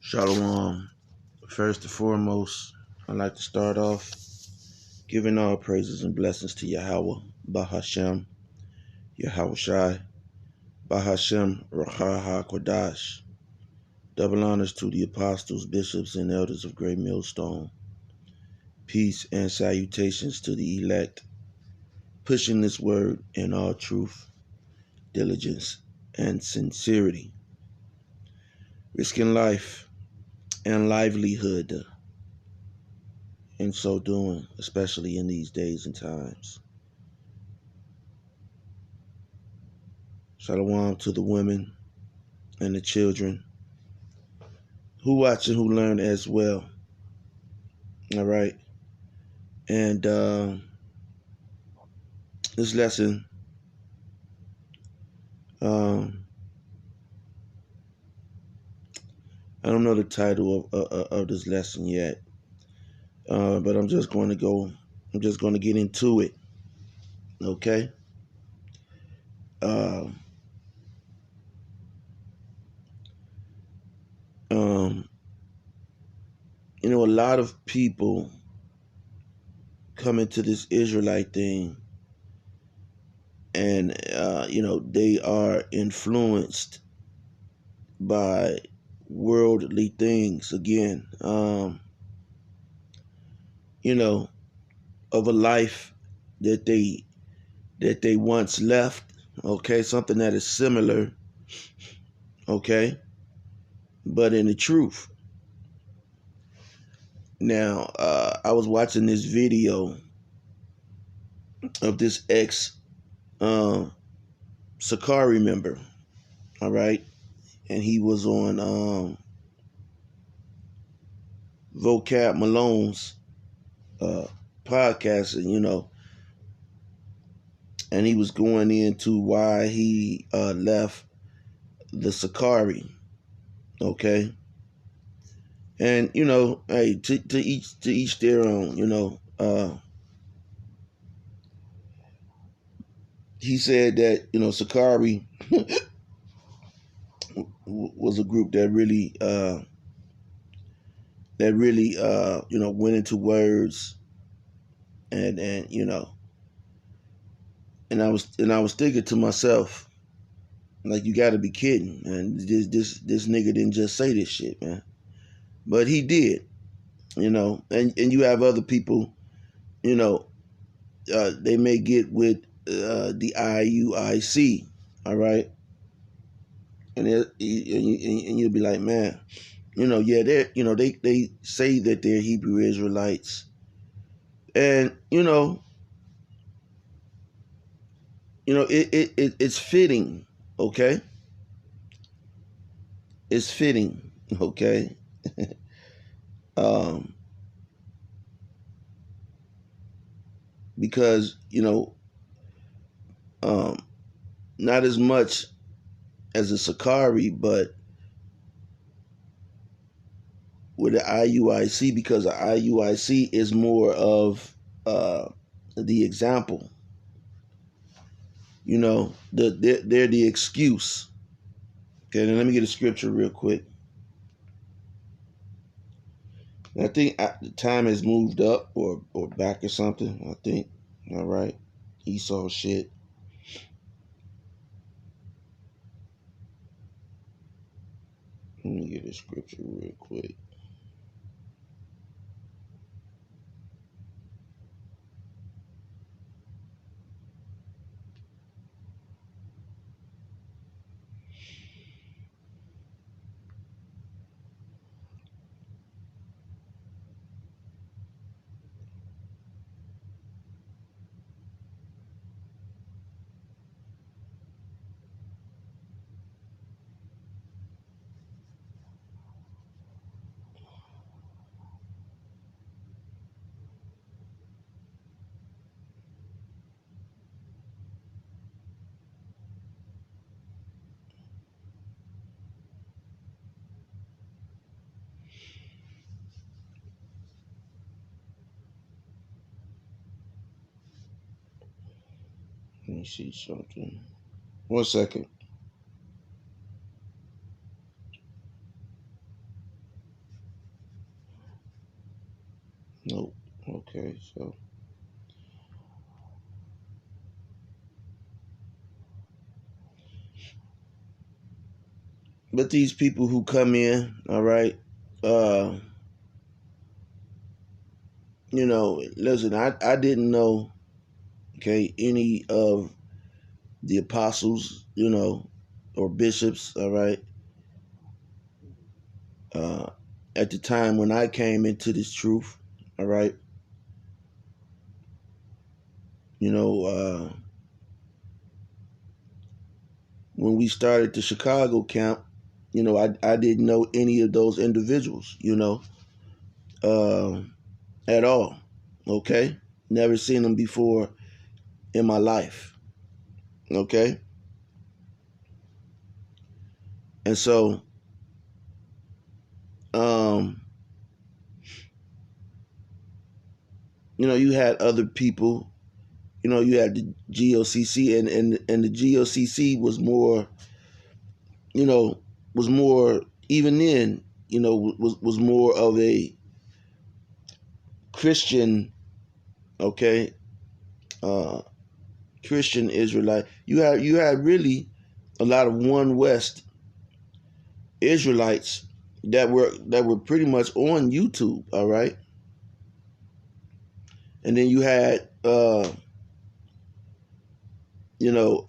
Shalom. First and foremost, I'd like to start off giving all praises and blessings to Yahweh, Bahashem, Yahweh Shai, Bahashem, Raha Kodash. Double honors to the apostles, bishops, and elders of Great Millstone. Peace and salutations to the elect, pushing this word in all truth, diligence, and sincerity, risking life and livelihood in so doing, especially in these days and times. Shalom to the women and the children who watch and who learn as well. All right. And this lesson, I don't know the title of this lesson yet, but I'm just going to get into it. Okay. A lot of people come into this Israelite thing and, they are influenced by worldly things again, of a life that they once left, okay, something that is similar, okay, but in the truth. Now, I was watching this video of this Sakari member, all right, and he was on Vocab Malone's podcast, and he was going into why he left the Sakari, okay, and hey, to each their own, he said that Sakari was a group that really went into words and I was thinking to myself, like, you got to be kidding, and this nigga didn't just say this shit, man, but he did, and you have other people, they may get with the IUIC, all right, and you'll be like, man, yeah, they say that they're Hebrew Israelites, and it's fitting, okay, it's fitting, okay, because not as much as a Sakari, but with the IUIC, because the IUIC is more of the example. They're the excuse. Okay, now let me get a scripture real quick. I think the time has moved up or back or something, I think. All right. Esau shit. Let me get a scripture real quick. Let me see something. 1 second. Nope. Okay, so but these people who come in, all right, uh, listen, I didn't know, okay, any of the apostles, or bishops, all right, uh, at the time when I came into this truth, all right, you know, when we started the Chicago camp, I didn't know any of those individuals, uh, at all, okay? Never seen them before in my life, okay? And so, um, you had other people. You had the GOCC, and the GOCC was more, you know, was more even then, was more of a Christian, okay, uh, Christian Israelite. You had really a lot of One West Israelites that were pretty much on YouTube, all right, and then you had you know,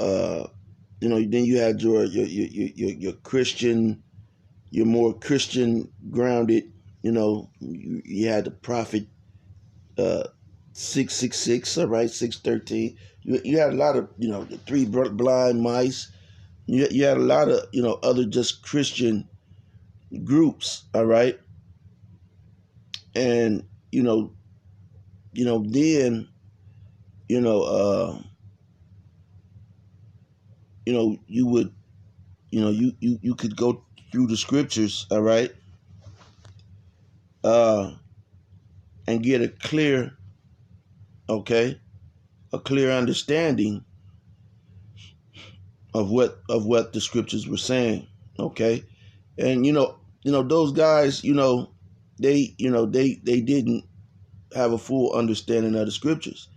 then you had your Christian, your more Christian grounded. You had the prophet, uh, 666, all right, 613. You had a lot of the three blind mice. You had a lot of other just Christian groups, all right, and then you know uh, you would you could go through the scriptures, all right, uh, and get okay, a clear understanding of what the scriptures were saying, okay, and those guys, they didn't have a full understanding of the scriptures.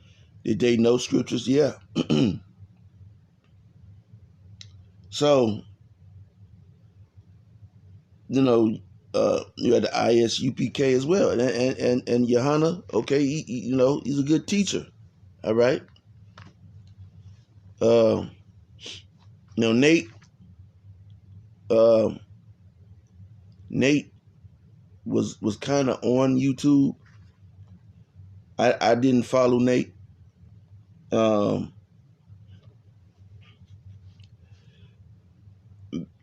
Did they know scriptures? Yeah. So you had the ISUPK as well, and Johanna. Okay, he's a good teacher. All right. Uh, Nate. Uh, Nate was kind of on YouTube. I didn't follow Nate. Um,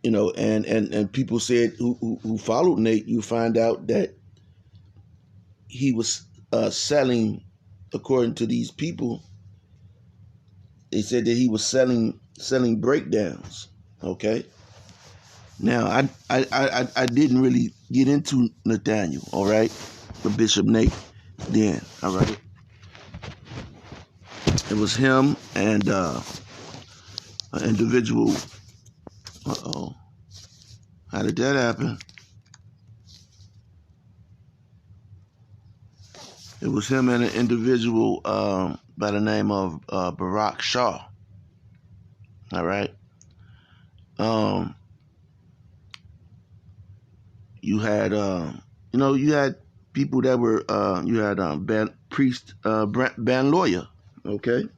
and people said who followed Nate, you find out that he was selling, according to these people, they said that he was selling breakdowns. Okay. Now I didn't really get into Nathaniel. All right, the Bishop Nate. Then all right, it was him and an individual. Uh-oh, how did that happen? It was him and an individual by the name of Barack Shaw. All right. Um, you had you had people that were you had priest Ban Lawyer. Okay.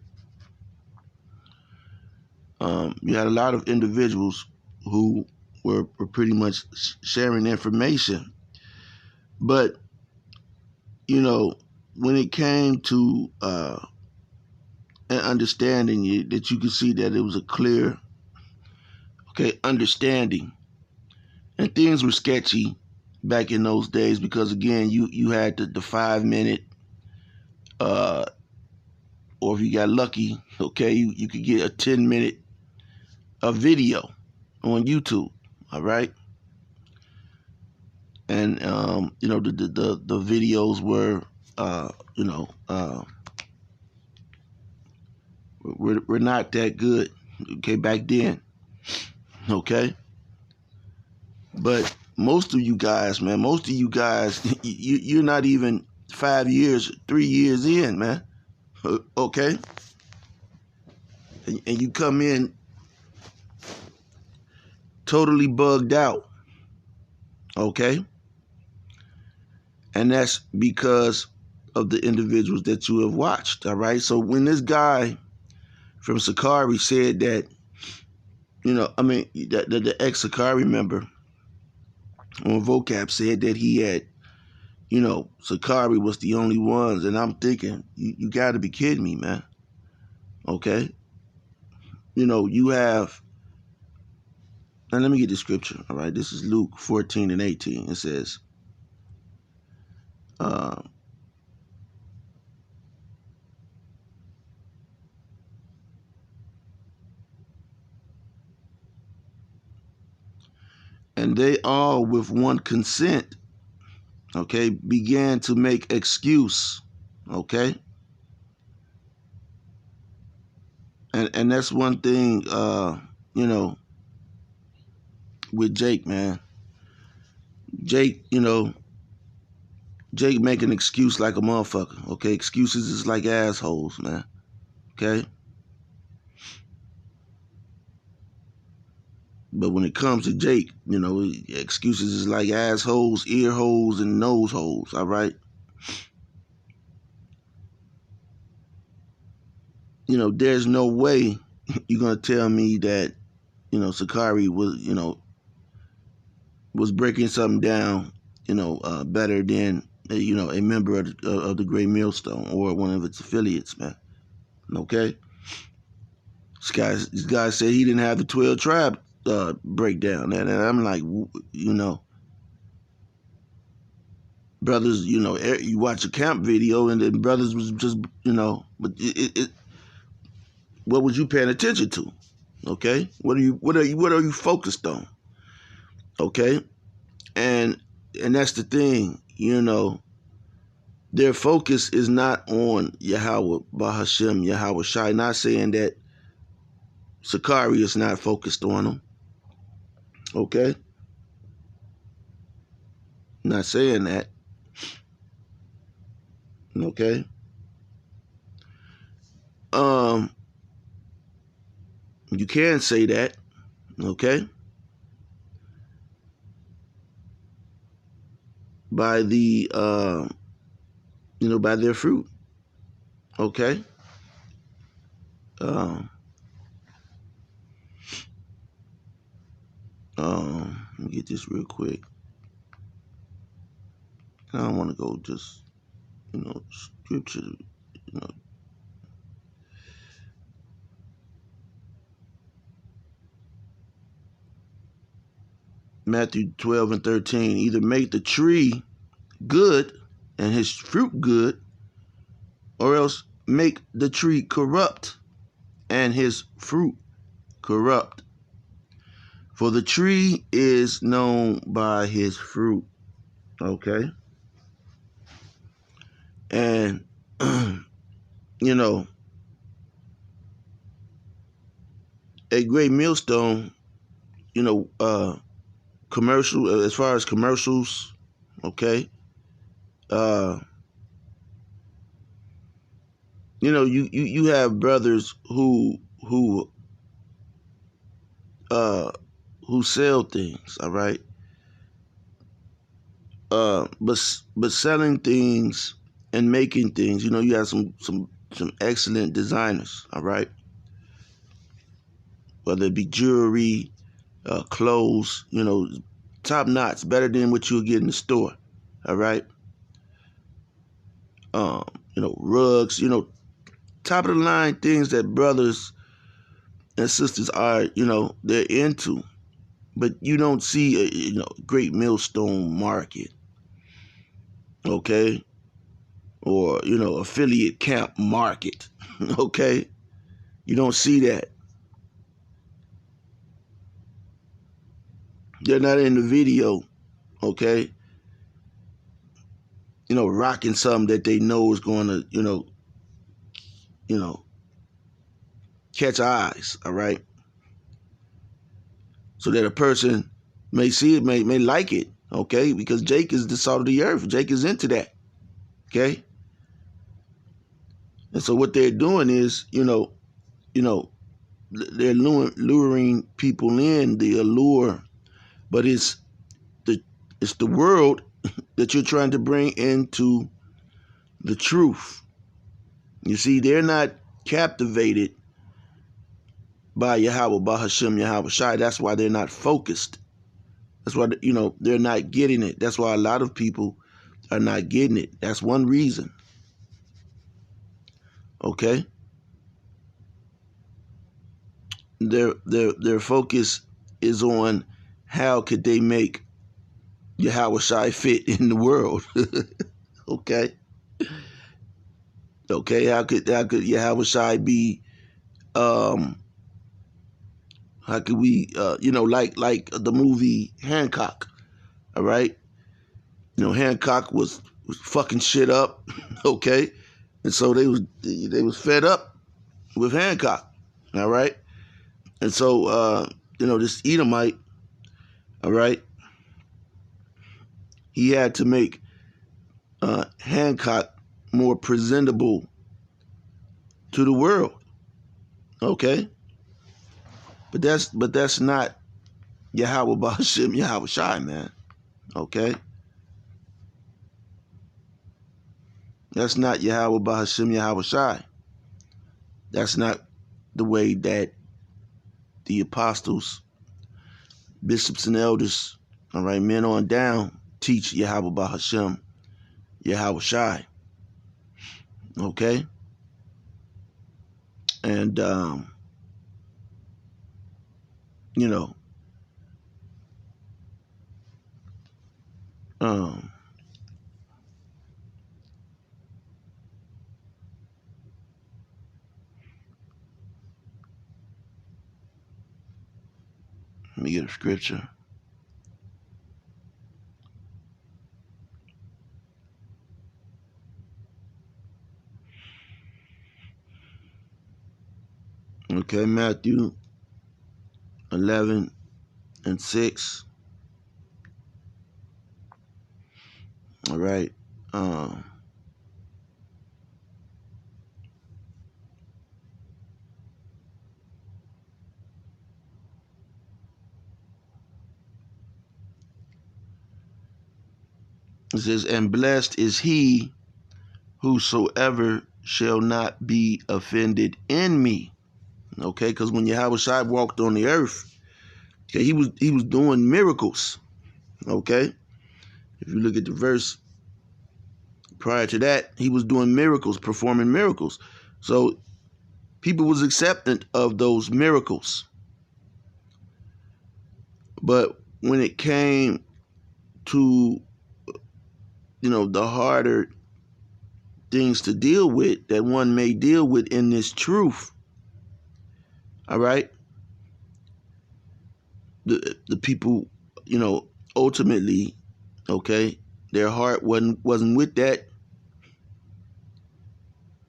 You had a lot of individuals who were pretty much sharing information, but when it came to an understanding it, that you could see that it was a clear, okay, understanding, and things were sketchy back in those days because again, you had the 5 minute, uh, or if you got lucky, okay, you could get a 10 minute video on YouTube, all right, and the videos were uh, you know uh, were not that good, okay, back then, okay. But most of you guys, man, you're not even 5 years, 3 years in, man. Okay? And you come in totally bugged out. Okay? And that's because of the individuals that you have watched. All right? So when this guy from Sakari said that, the ex-Sakari member on vocab said that he had, Sakari was the only ones, and I'm thinking, you got to be kidding me, man. Okay? You have, and let me get the scripture, all right? This is Luke 14:18. It says, and they all with one consent, okay, began to make excuse, okay? And that's one thing, with Jake, man. Jake, Jake make an excuse like a motherfucker, okay? Excuses is like assholes, man, okay? But when it comes to Jake, excuses is like assholes, ear holes, and nose holes, all right? There's no way you're going to tell me that, Sakari was breaking something down, better than, a member of the Great Millstone or one of its affiliates, man. Okay? This guy said he didn't have the 12 tribe breakdown. And I'm like, brothers, you watch a camp video and then brothers was just, but what was you paying attention to? Okay? What are you focused on? Okay? And that's the thing, their focus is not on Yahweh, Bahashem, Yahweh Shai. Not saying that Sakari is not focused on them. Okay? Not saying that. Okay? You can say that. Okay? By the by their fruit. Okay? Let me get this real quick. I don't want to go just, scripture, Matthew 12:13. Either make the tree good and his fruit good, or else make the tree corrupt and his fruit corrupt. For the tree is known by his fruit. Okay? And, a Great Millstone, commercial, as far as commercials, okay? You have brothers who sell things, all right? But selling things and making things, you have some excellent designers, all right? Whether it be jewelry, clothes, top notch, better than what you'll get in the store, all right? Rugs, top of the line things that brothers and sisters are, they're into. But you don't see a Great Millstone Market, okay? Or, affiliate camp market, okay? You don't see that. They're not in the video, okay? Rocking something that they know is going to, catch eyes, all right? So that a person may see it, may like it, okay? Because Jake is the salt of the earth. Jake is into that, Okay? And so what they're doing is, they're luring people in, the allure, but it's the world that you're trying to bring into the truth. You see, they're not captivated by Yahweh, by Hashem, Yahweh Shai. That's why they're not focused. That's why, they're not getting it. That's why a lot of people are not getting it. That's one reason. Okay? Their focus is on how could they make Yahweh Shai fit in the world. Okay? Okay, how could Yahweh Shai be how could we like the movie Hancock, all right? Hancock was fucking shit up, okay? And so they was fed up with Hancock, all right? And so this Edomite, all right, he had to make Hancock more presentable to the world, okay? But that's not Yahweh Ba'Hashem Yahweh Shai, man, okay? That's not Yahweh Ba'Hashem Yahweh Shai. That's not the way that the apostles, bishops, and elders, all right, men on down, teach Yahweh Ba'Hashem Yahweh Shai, okay? And, you know, um, let me get a scripture. Okay, Matthew 11:6. All right. It says, and blessed is he whosoever shall not be offended in me. Okay, because when Yahweh Shai walked on the earth, okay, he was doing miracles. Okay, if you look at the verse prior to that, he was doing miracles, performing miracles. So people was acceptant of those miracles. But when it came to, the harder things to deal with that one may deal with in this truth, all right, the people, ultimately, okay, their heart wasn't with that.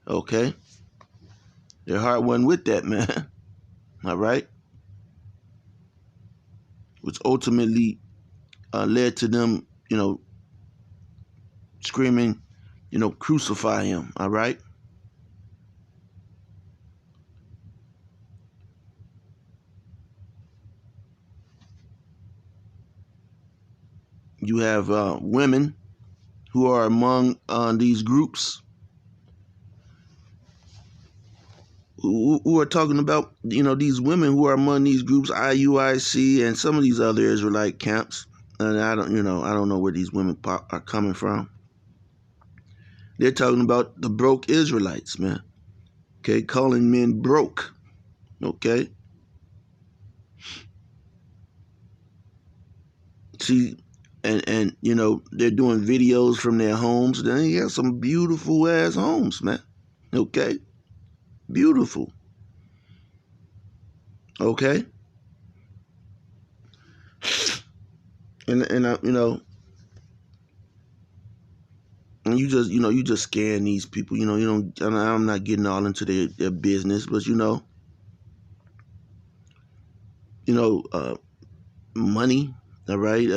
Okay, their heart wasn't with that, man. All right, which ultimately led to them, screaming, crucify him. All right. You have women who are among these groups who are talking about, these women who are among these groups, IUIC and some of these other Israelite camps. And I don't know where these women are coming from. They're talking about the broke Israelites, man. Okay, calling men broke. Okay. See, and they're doing videos from their homes. Then they have some beautiful ass homes, man. Okay, beautiful. Okay, and and you just scaring these people. I'm not getting all into their business, but money. All right.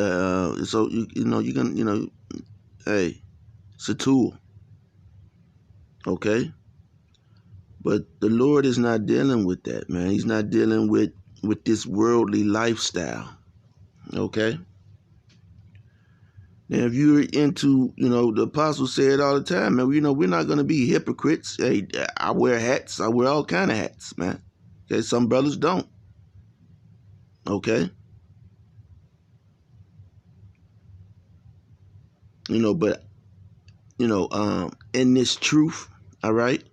So you can hey, it's a tool. Okay? But the Lord is not dealing with that, man. He's not dealing with this worldly lifestyle. Okay? Now, if you're into, the apostles say it all the time, man, we're not going to be hypocrites. Hey, I wear hats. I wear all kind of hats, man. Okay? Some brothers don't. Okay? But, in this truth, all right?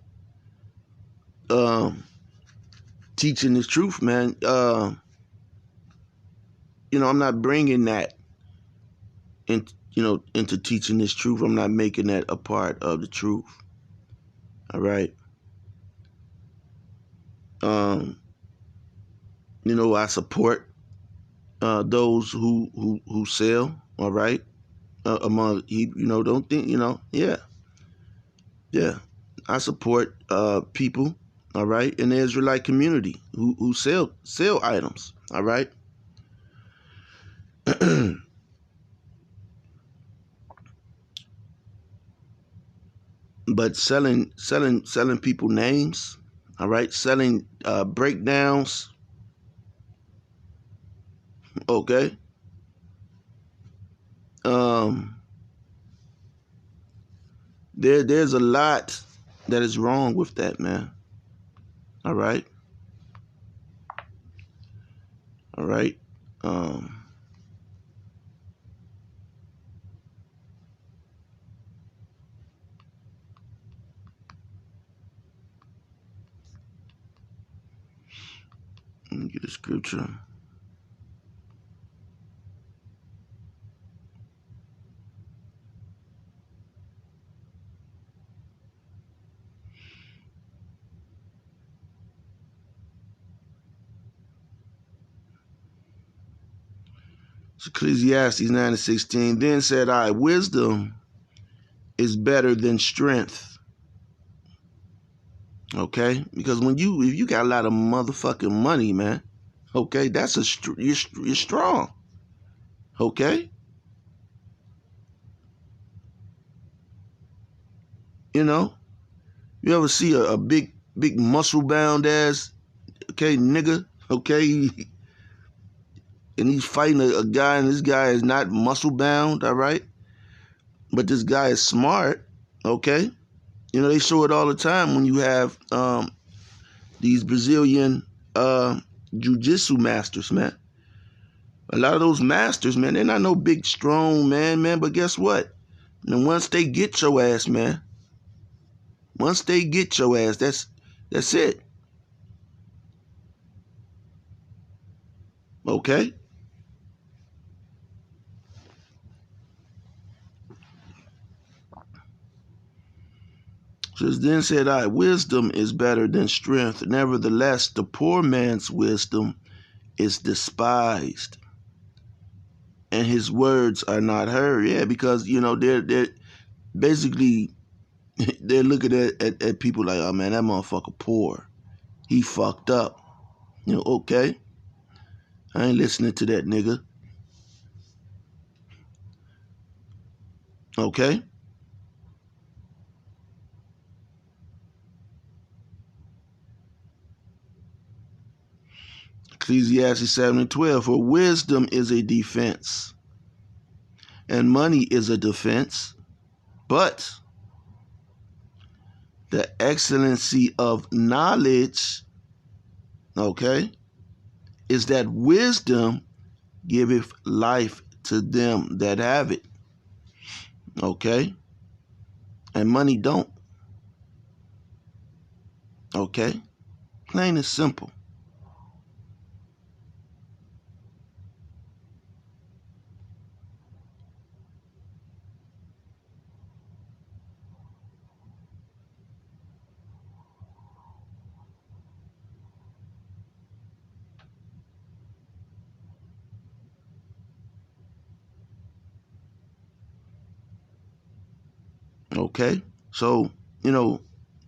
Teaching this truth, man, I'm not bringing that into teaching this truth. I'm not making that a part of the truth. All right. I support those who sell. All right. Among don't think yeah. I support people. All right, in the Israelite community who sell items. All right. But selling people names, all right, selling breakdowns, okay. There's a lot that is wrong with that, man. All right. All right. Let me get a scripture. It's Ecclesiastes 9:16. Then said I, wisdom is better than strength. Okay, because if you got a lot of motherfucking money, man, okay, that's you're strong. Okay, you ever see a big muscle bound ass, okay, nigga, okay, and he's fighting a guy, and this guy is not muscle bound, all right, but this guy is smart, okay. They show it all the time when you have these Brazilian jiu-jitsu masters, man. A lot of those masters, man, they're not no big, strong man, but guess what? And once they get your ass, man, that's it. Okay? Says, then said I, wisdom is better than strength. Nevertheless, the poor man's wisdom is despised, and his words are not heard. Yeah, because, they're basically, they're looking at people like, oh, man, that motherfucker poor. He fucked up. Okay. I ain't listening to that nigga. Okay. Ecclesiastes 7:12. For wisdom is a defense, and money is a defense, but the excellency of knowledge, okay, is that wisdom giveth life to them that have it. Okay? And money don't. Okay? Plain and simple. Okay? So,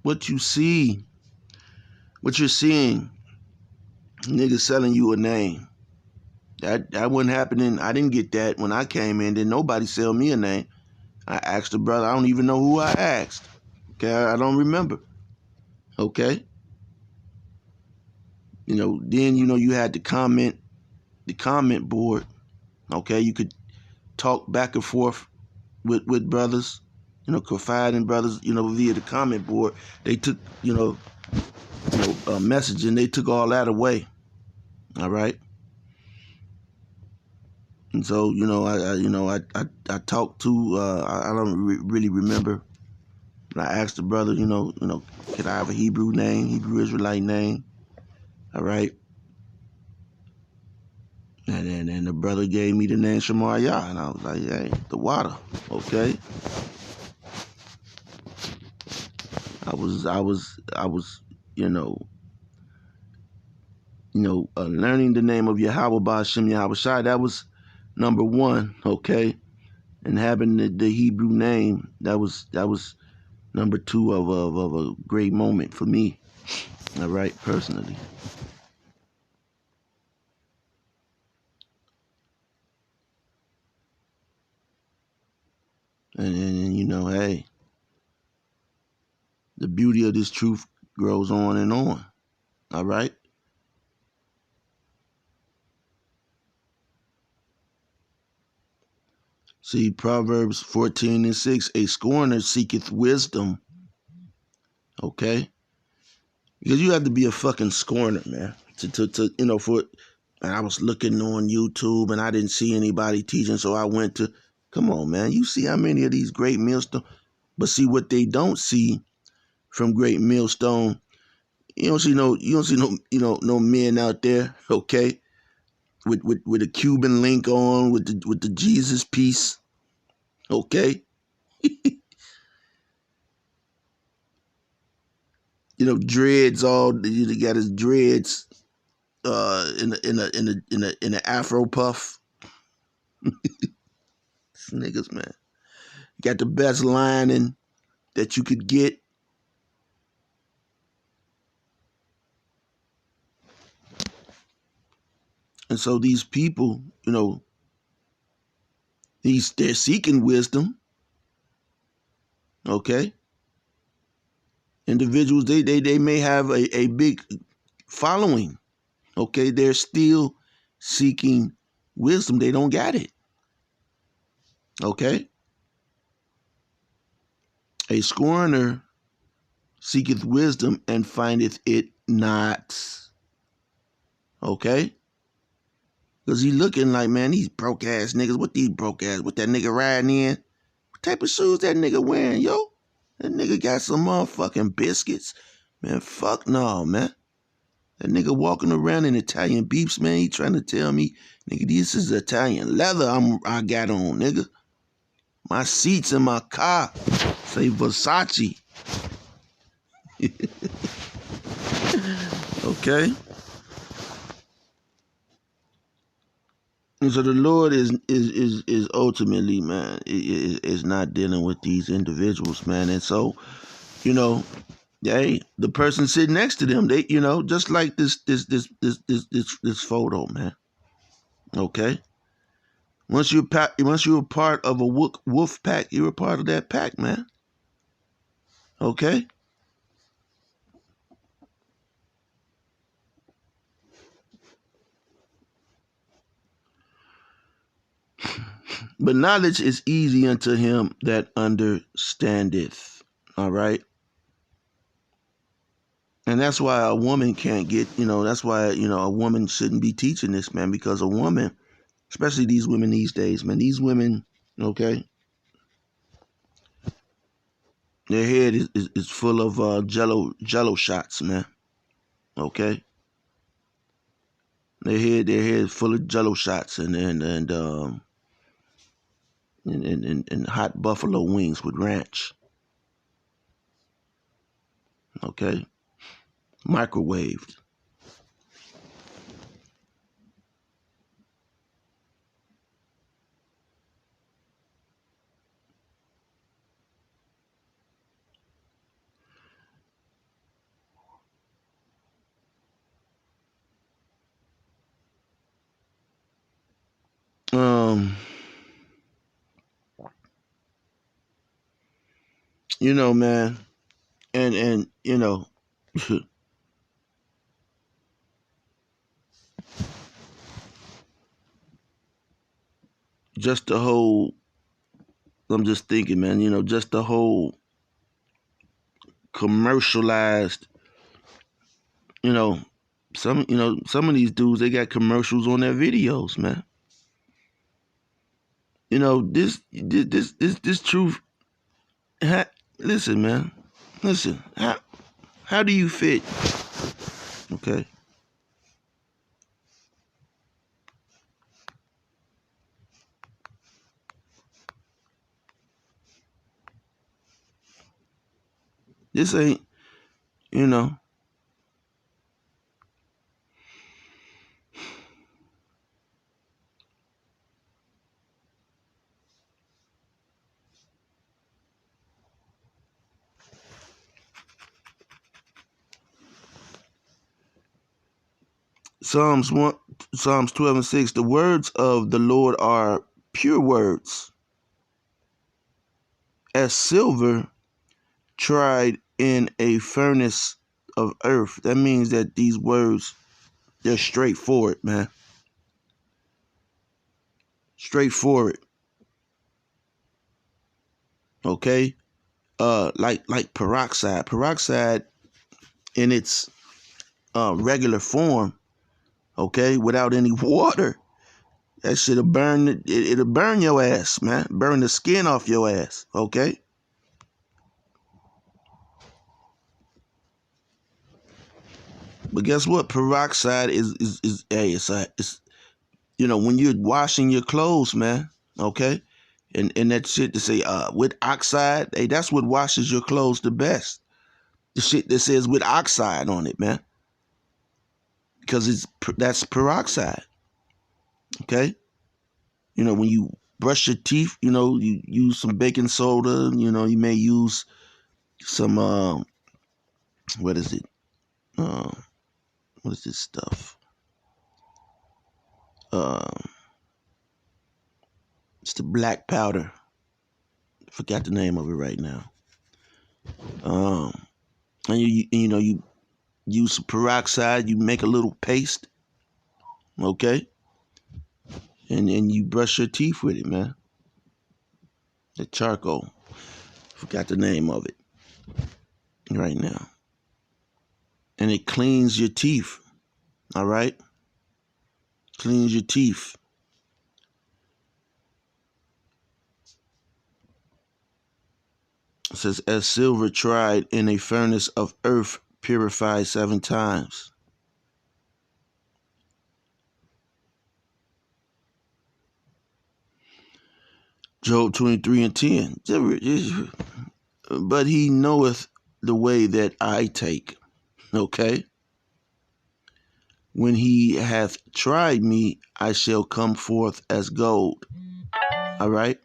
what you're seeing, niggas selling you a name. That wasn't happening. I didn't get that when I came in. Didn't nobody sell me a name. I asked the brother. I don't even know who I asked. Okay, I don't remember. Okay. Then you had the comment board. Okay, you could talk back and forth with brothers, confide in brothers, via the comment board. They took, messaging. They took all that away. All right. And so, I talked to. I don't really remember. And I asked the brother, could I have a Hebrew name, Hebrew Israelite name? All right. And the brother gave me the name Shemariah, and I was like, hey, the water, okay. I was, learning the name of Yahweh Ba'Shem Yahweh Shai. That was number one, okay. And having the Hebrew name, that was number two of a great moment for me. All right, personally. And hey, the beauty of this truth grows on and on. All right. See, Proverbs 14:6, a scorner seeketh wisdom. Okay? Because you have to be a fucking scorner, man. And I was looking on YouTube and I didn't see anybody teaching, so I went to, come on, man. You see how many of these great millstones, but see what they don't see from great millstone, you don't see no men out there, okay, with a Cuban link on, with the Jesus piece, okay? Dreads all, he got his dreads in a Afro puff. Niggas, man. Got the best lining that you could get. And so these people, they're seeking wisdom. Okay. Individuals, they may have a big following. Okay. They're still seeking wisdom. They don't got it. Okay. A scorner seeketh wisdom and findeth it not. Okay. Because he looking like, man, these broke ass niggas. What these broke ass? What that nigga riding in? What type of shoes that nigga wearing, yo? That nigga got some motherfucking biscuits. Man, fuck no, man. That nigga walking around in Italian beeps, man. He trying to tell me, nigga, this is Italian leather I got on, nigga. My seats in my car say Versace. Okay? And so the Lord is ultimately, man, is not dealing with these individuals, man. And so, hey, the person sitting next to them, they, just like this photo, man. Okay. Once you're a part of a wolf pack, you're a part of that pack, man. Okay. But knowledge is easy unto him that understandeth. All right. And that's why a woman can't get, that's why, a woman shouldn't be teaching this, man, because a woman, especially these women these days, man, these women, okay, their head is full of jello shots, man. Okay. Their head is full of jello shots and hot buffalo wings with ranch. Okay. Microwaved. Um, man, and just the whole. I'm just thinking, man. Just the whole commercialized. You know, some of these dudes, they got commercials on their videos, man. This truth. Listen, man. Listen. How do you fit? Okay. This ain't, you know. Psalms 1, Psalms 12:6. The words of the Lord are pure words, as silver tried in a furnace of earth. That means that these words, they're straightforward, man. Straightforward. Okay? Like peroxide. Peroxide in its regular form, okay, without any water. That shit'll burn it'll burn your ass, man. Burn the skin off your ass, okay? But guess what? Peroxide is hey, it's when you're washing your clothes, man, okay? And that shit to say with oxide, hey, that's what washes your clothes the best. The shit that says with oxide on it, man. Because that's peroxide, okay? When you brush your teeth, you use some baking soda, you may use some what is it? Uh, what is this stuff? Um, it's the black powder. Forgot the name of it right now. And you use some peroxide. You make a little paste, okay, and you brush your teeth with it, man. The charcoal. Forgot the name of it right now. And it cleans your teeth. All right, cleans your teeth. It says, as silver tried in a furnace of earth, purified 7 times. Job 23:10. But he knoweth the way that I take. Okay? When he hath tried me, I shall come forth as gold. All right?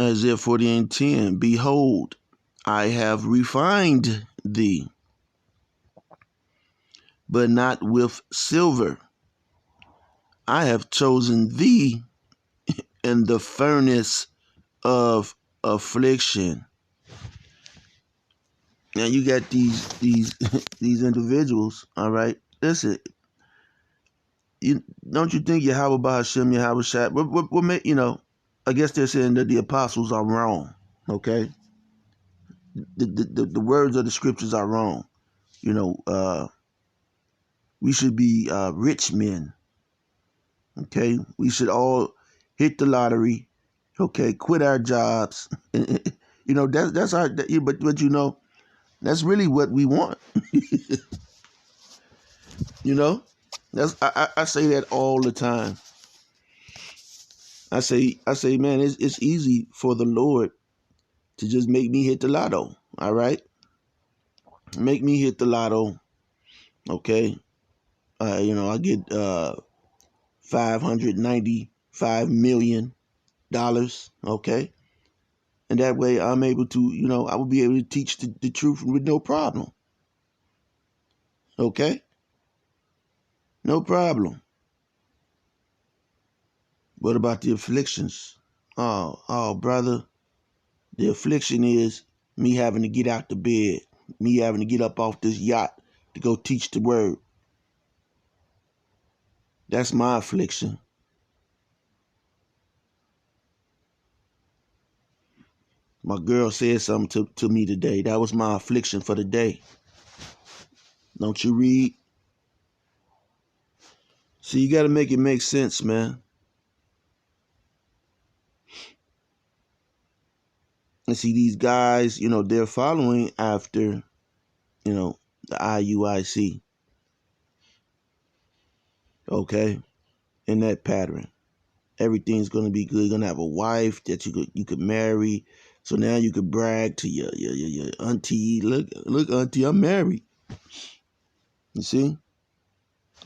Isaiah 48:10. Behold, I have refined thee, but not with silver. I have chosen thee in the furnace of affliction. Now you got these these individuals, all right? Listen, don't you think Yahweh Bahashem, Yahweh Shai, what make, I guess they're saying that the apostles are wrong, okay? The words of the scriptures are wrong. We should be rich men, okay? We should all hit the lottery, okay? Quit our jobs. That's our, but that's really what we want. That's I say that all the time. I say, man, it's easy for the Lord to just make me hit the lotto. All right, make me hit the lotto. Okay, I get $595 million. Okay, And that way I'm able to, I will be able to teach the truth with no problem. Okay? No problem. What about the afflictions? Oh, brother, the affliction is me having to get out the bed, me having to get up off this yacht to go teach the word. That's my affliction. My girl said something to me today. That was my affliction for the day. Don't you read? See, you got to make it make sense, man. And see, these guys, they're following after, the IUIC. Okay? In that pattern. Everything's gonna be good. You're gonna have a wife that you could marry. So now you could brag to your auntie. Look, auntie, I'm married. You see?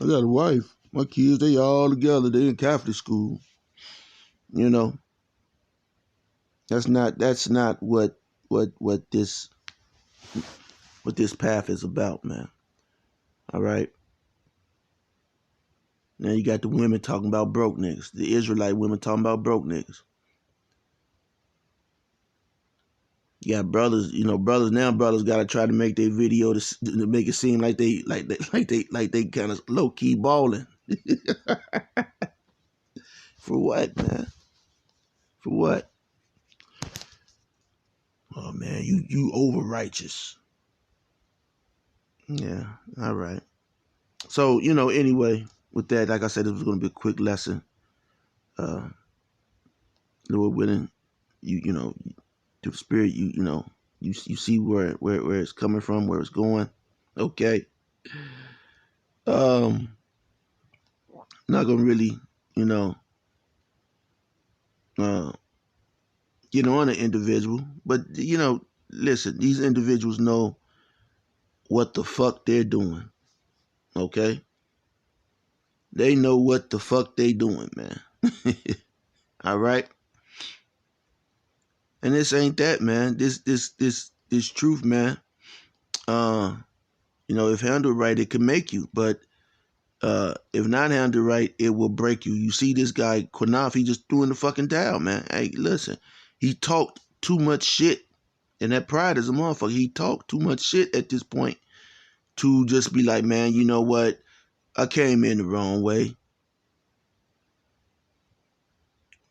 I got a wife. My kids, they all together. They in Catholic school. That's not what this path is about, man. All right. Now you got the women talking about broke niggas. The Israelite women talking about broke niggas. You got brothers, brothers gotta try to make their video to make it seem like they kind of low key balling. For what, man? For what? Oh man, you over righteous. Yeah, all right. So anyway, with that, like I said, it was gonna be a quick lesson. Lord willing, through the Spirit, you see where it's coming from, where it's going. Okay. Not gonna really, uh, get on an individual, but listen, these individuals know what the fuck they're doing. Okay, they know what the fuck they doing, man. All right, and this ain't that, man. This truth, man. If handled right, it can make you, but if not handled right, it will break you. You see this guy, Quanaf, he just threw in the fucking towel, man. Hey, listen, he talked too much shit, and that pride is a motherfucker. He talked too much shit at this point to just be like, man, you know what? I came in the wrong way.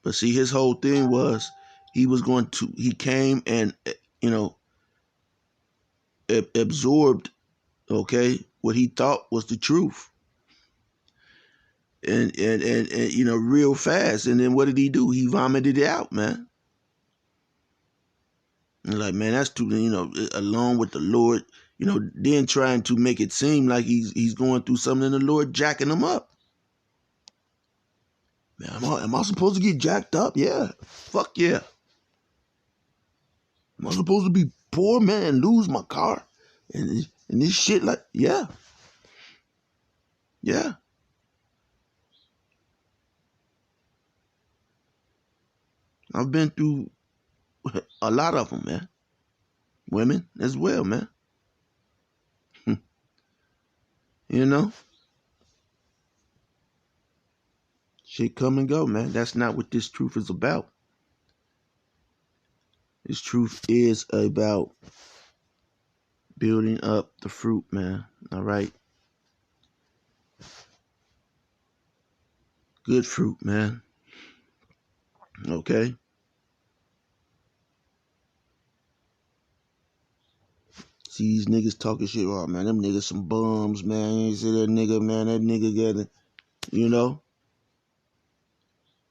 But see, his whole thing was he came and, absorbed, okay, what he thought was the truth. And real fast. And then what did he do? He vomited it out, man. And like, man, that's too, along with the Lord, then trying to make it seem like he's going through something and the Lord jacking him up. Man, am I supposed to get jacked up? Yeah. Fuck yeah. Am I supposed to be poor, man, and lose my car? And this shit, like, yeah. Yeah. I've been through a lot of them, man. Women as well, man. Shit come and go, man. That's not what this truth is about. This truth is about building up the fruit, man. All right? Good fruit, man. Okay? See these niggas talking shit. Oh, man, them niggas some bums, man. You see that nigga, man? That nigga got it,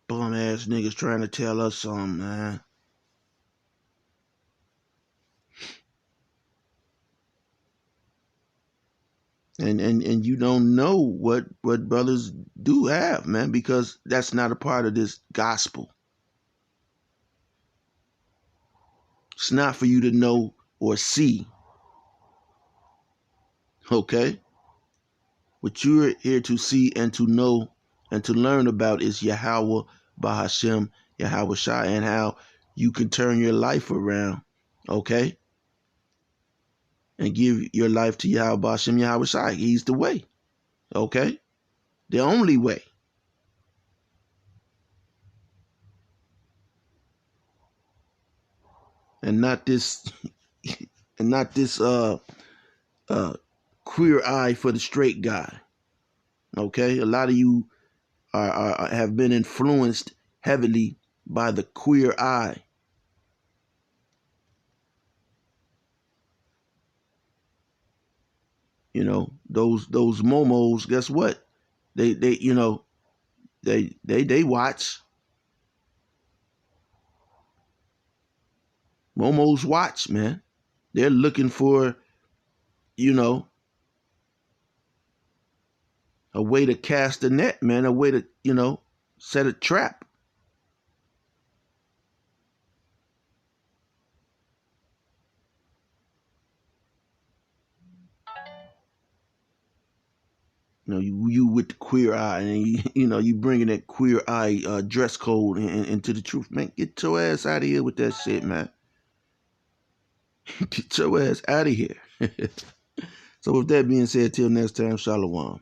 Bum ass niggas trying to tell us something, man. And you don't know what brothers do have, man, because that's not a part of this gospel. It's not for you to know or see. Okay? What you're here to see and to know and to learn about is Yahweh Bahashem, Yahweh Shai, and how you can turn your life around, okay? And give your life to Yahweh Hashem Yahweh Shai. He's the way, okay? The only way. And not this and not this queer eye for the straight guy. Okay? A lot of you have been influenced heavily by the queer eye. You know, those momos, guess what? They watch. Momos watch, man. They're looking for, you know, a way to cast a net, man, a way to, set a trap. You with the queer eye, and you bringing that queer eye dress code into the truth, man. Get your ass out of here with that shit, man. Get your ass out of here. So with that being said, till next time, shalom.